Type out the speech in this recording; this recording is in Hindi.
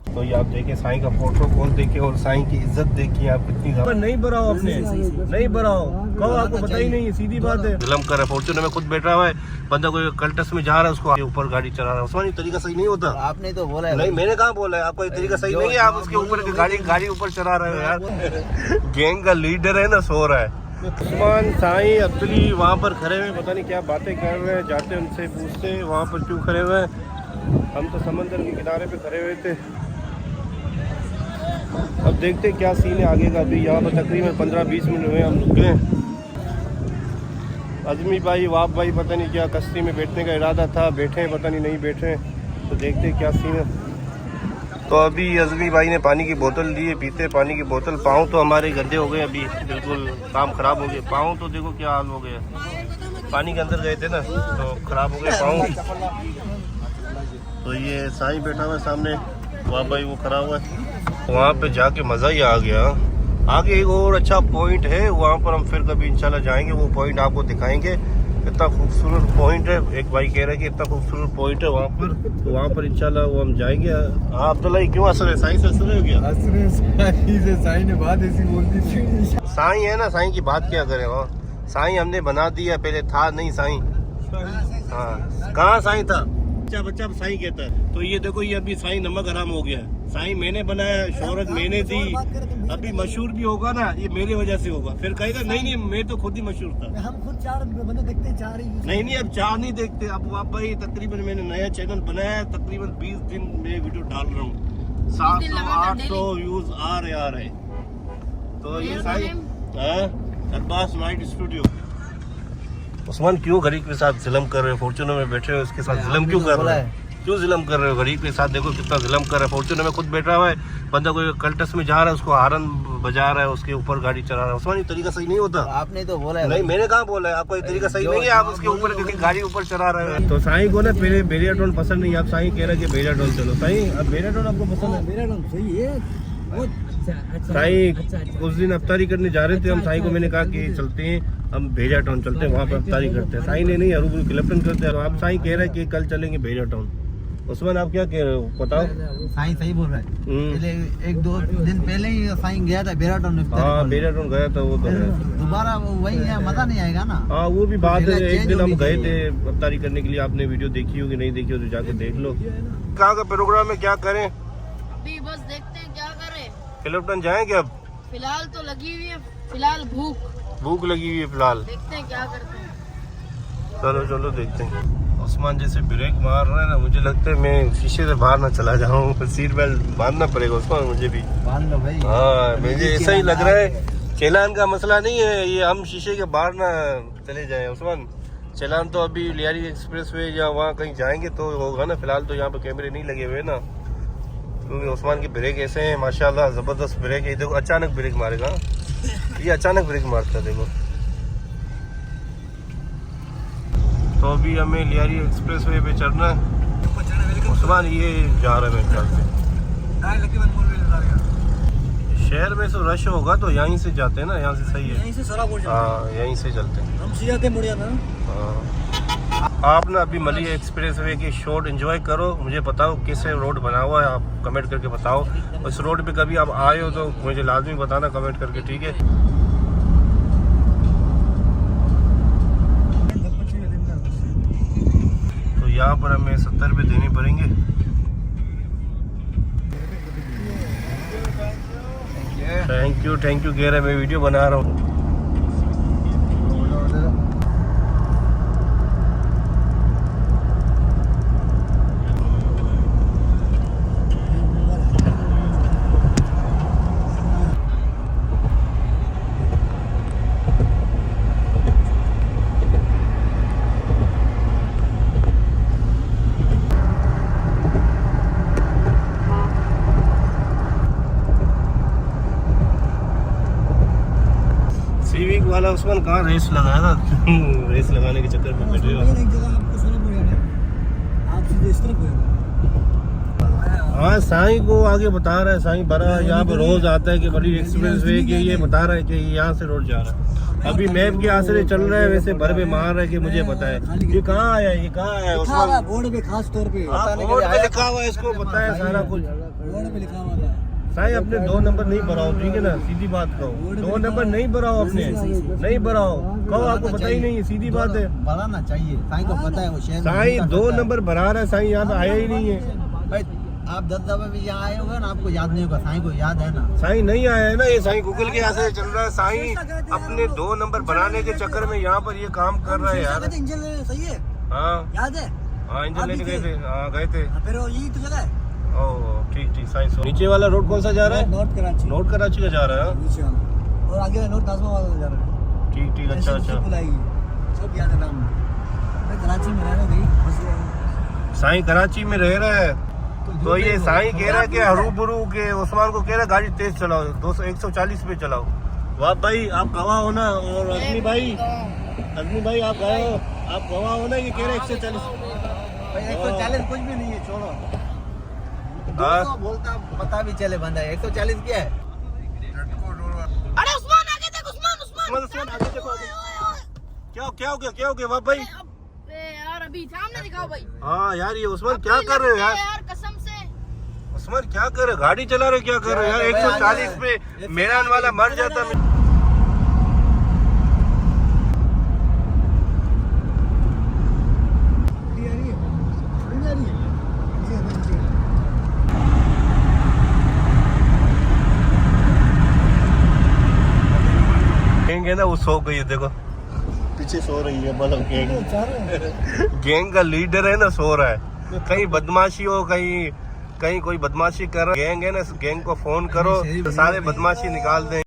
तो ये आप देखिए साईं का प्रोटोकॉल देखिए और साईं की इज्जत देखिए आप कितनी ज्यादा। नहीं बढ़ाओ अपने, नहीं बढ़ाओ, कहो आपको पता ही नहीं, सीधी बात है। जुल्म कर रहा है, फॉर्च्यूनर में खुद बैठा हुआ है बंदा, कोई कल्टस में जा रहा है उसको ऊपर गाड़ी चला रहा है। उस्मान ये तरीका सही नहीं होता। आपने तो बोला है। नहीं मैंने कहाँ बोला है, आपको ये तरीका सही नहीं है। आप उसके ऊपर गाड़ी ऊपर चला रहे हो यार। गैंग का लीडर है ना, सो रहा है। उस्मान साईं अब्दुली वहाँ पर खड़े हुए, पता नहीं क्या बातें कर रहे हैं। जाते उनसे पूछते हैं वहाँ पर क्यों खड़े हुए हैं। हम तो समंदर के किनारे पे खड़े हुए थे। अब देखते क्या सीन है आगे का। अभी यहाँ पर तकरीबन 15-20 मिनट हुए हम रुके हैं। अजमी भाई वाप भाई पता नहीं क्या कश्ती में बैठने का इरादा था, बैठे हैं पता नहीं बैठे हैं। तो देखते क्या सीन है। तो अभी अजमी भाई ने पानी की बोतल ली है, पीते पानी की बोतल। पाँव तो हमारे गंदे हो गए, अभी बिल्कुल काम खराब हो गए। पाँव तो देखो क्या हाल हो गया, पानी के अंदर गए थे ना तो खराब हो गए पाँव। तो ये साईं बैठा हुआ है सामने, वाप भाई वो खड़ा हुआ है। वहाँ पे जाके मज़ा ही आ गया। आगे एक और अच्छा पॉइंट है, वहाँ पर हम फिर कभी इंशाल्लाह जाएंगे, वो पॉइंट आपको दिखाएंगे। इतना खूबसूरत पॉइंट है, एक भाई कह रहे हैं कि इतना खूबसूरत पॉइंट है वहाँ पर, तो वहाँ पर इंशाल्लाह वो हम जाएंगे। हाँ अब्दुल्ला क्यों असर है, साईं से असर हो गया? साईं ने बात ऐसी बोल दी थी। साईं है ना, साईं की बात क्या करें। वहाँ साईं हमने बना दिया, पहले था नहीं साईं। हाँ कहाँ साईं था, बच्चा साईं कहता है। तो ये देखो ये अभी साईं नमक हराम हो गया है। साईं मैंने बनाया, शोहरत मैंने दी, अभी मशहूर भी होगा ना ये मेरी वजह से होगा। फिर कहेगा नहीं मैं तो खुद ही मशहूर था। हम खुद 4 बंदे देखते हैं, 4 ही। नहीं अब 4 नहीं देखते। अब आप भाई तकरीबन मैंने नया चैनल बनाया है, तकरीबन 20 दिन में वीडियो डाल रहा हूँ, 700-800 व्यूज आ रहे। तो ये साईं अब्बास नाइट स्टूडियो। उस्मान क्यों गरीब के साथ जुल्म कर रहे हो? फॉर्च्यूनर में बैठे हो, उसके साथ जुल्म क्यों कर रहे हो? क्यों जुल्म कर रहे हो गरीब के साथ? देखो कितना जुल्म कर रहा है। फॉर्च्यूनर में खुद बैठा हुआ है बंदा, कोई कल्टस में जा रहा है उसको हारन बजा रहा है, उसके ऊपर गाड़ी चला रहा है। उस्मान ये तरीका सही नहीं होता। आपने तो बोला है। नहीं मैंने कहाँ बोला है, आपको ये तरीका सही नहीं है। आप उसके ऊपर गाड़ी ऊपर चला रहे हैं। तो साईं को ना पहले बेरियाटोन पसंद नहीं, आप साईं कह रहे हैं कि बेरियाटोन चलो। साईं अब बेरियाटोन आपको पसंद है? बेरियाटोन सही है। साईं उस दिन अफ्तारी करने जा रहे थे हम, साईं को मैंने कहा कि चलते हैं हम बेरियाटोन चलते हैं, वहाँ पर अफ्तारी करते हैं। साईं ने नहीं हरूबरू क्लिफ्टन करते हैं। आप साईं कह रहे हैं कि कल चलेंगे बेरियाटोन। उस्मान आप क्या कह रहे हो बताओ? साईं सही बोल रहा है। पहले 1-2 दिन पहले ही साईं गया था बेरियाटोन में। हाँ बेरियाटोन गया था वो तो दोबारा वही है, मजा नहीं आएगा ना। हाँ वो भी बात है। एक दिन हम गए थे अफ्तारी करने के लिए, आपने वीडियो देखी होगी, नहीं देखी हो तो जाके देख लो। कहाँ का प्रोग्राम है, क्या करें अभी? बस देखते हैं क्या करें। क्लिफ्टन जाएंगे अब? फिलहाल तो लगी हुई है, फिलहाल भूख लगी हुई है फिलहाल। देखते हैं क्या करते हैं। चलो देखते हैं। उस्मान जैसे ब्रेक मार रहा है ना, मुझे लगता है मैं शीशे से बाहर ना चला जाऊँ। सीट बेल्ट बांधना पड़ेगा उस्मान, मुझे भी बांध लो भाई। हाँ मुझे ऐसा ही लग रहा है। चालान का मसला नहीं है ये, हम शीशे के बाहर ना चले जाएं उस्मान। चालान तो अभी लियारी एक्सप्रेस वे या वहाँ कहीं जाएंगे तो होगा ना। फिलहाल तो यहाँ पे कैमरे नहीं लगे हुए ना, क्योंकि उस्मान की ब्रेक ऐसे हैं माशाल्लाह, जबरदस्त ब्रेक है। देखो अचानक ब्रेक मारेगा, ये अचानक ब्रेक मारता है देखो। तो अभी हमें लियारी एक्सप्रेस वे पे चढ़ना है। उस्मान ये जा रहा है मेरे ख्याल से। शहर में तो रश होगा तो यहीं से जाते हैं ना, यहाँ से सही है। यहीं से हाँ यहीं से चलते हैं हम सीधे मुड़ जाते हैं। हाँ आप ना अभी मलिया एक्सप्रेस वे की शॉट एंजॉय करो। मुझे बताओ कैसे रोड बना हुआ है, आप कमेंट करके बताओ। इस रोड पे कभी आप आए हो तो मुझे लाजमी बताना कमेंट करके, ठीक है? तो यहाँ पर हमें 70 रुपये देने पड़ेंगे। थैंक यू कह रहा है, मैं वीडियो बना रहा हूँ। सीविक वाला उस्मान कहाँ रेस लगाया था? रेस लगाने के चक्कर में बैठे हो। हाँ साईं को आगे बता रहा है, साईं बड़ा यहाँ पे रोज आता है कि बड़ी एक्सप्रेस वे की, ये बता रहा है कि यहाँ से रोड जा रहा है। अभी मैप के आसरे चल रहा है, वैसे भर में मार रहा है कि मुझे पता है। ये कहाँ आया, ये कहाँ आया उस्मान? बोर्ड पे खास तौर पे बोर्ड पे लिखा हुआ है, इसको पता है सारा कुछ। बोर्ड पे लिखा हुआ था। साईं अपने 2 नंबर नहीं भराओ, ठीक है ना, सीधी बात कहो। 2 नंबर नहीं भराओ, अपने नहीं भराओ, कहो आपको पता ही नहीं है, सीधी बात है। बढ़ाना चाहिए, साईं को पता है वो शहर। साईं 2 नंबर भरा रहा है, साईं यहाँ पे आया ही नहीं है। भाई आप 10 दफे भी यहाँ आए होगा ना, आपको याद नहीं होगा, साईं को याद है ना। साईं नहीं आया है ना, ये साईं गूगल के आसरे चल रहा है। साईं अपने 2 नंबर बनाने के चक्कर में यहाँ पर ये काम कर रहा है यार। इंजन सही है, हाँ याद है। हाँ, इंजन लेके गए थे, हाँ गए थे। फिर वो यही तो जगह है। ओह ठीक ठीक, साईं नीचे वाला रोड कौन सा जा रहा है? नॉर्थ कराची। नॉर्थ कराची का जा रहा है। नीचे वाला और आगे नॉर्थ नाज़िमाबाद वाला जा रहा है। ठीक ठीक, अच्छा अच्छा। सब याद है नाम। मैं कराची में रहने गई। साईं कराची में रह रहा है, तो ये साईं कह रहा है कि हरूबरू के उस्मान को कह रहा है गाड़ी तेज चलाओ, 140 पे चलाओ। वाह भाई आप गवाह हो ना, और अजमी भाई आप गए हो, आप गवाह हो ना, ये कह रहे 140। 140 कुछ भी नहीं है, छोड़ो। हाँ? 200 बोलता पता भी चले बंदा, 140 क्या है? अरे उस्मान आगे देख, उस्मान आगे देखो, आगे। क्या हो गया वाह भाई? यार अभी सामने दिखाओ भाई। हाँ यार, ये उस्मान क्या कर रहे हो यार? कसम से उस्मान क्या कर रहे हो, गाड़ी चला रहे हो, क्या कर रहे हो यार? 140 पे मेरान वाला मर जाता। गैंग है ना, वो सो गई है, देखो पीछे सो रही है, मतलब गैंग का लीडर है ना, सो रहा है। कहीं बदमाशी हो, कहीं कोई बदमाशी कर रहा है, गैंग है ना, गैंग को फोन करो तो सारे बदमाशी निकाल दें।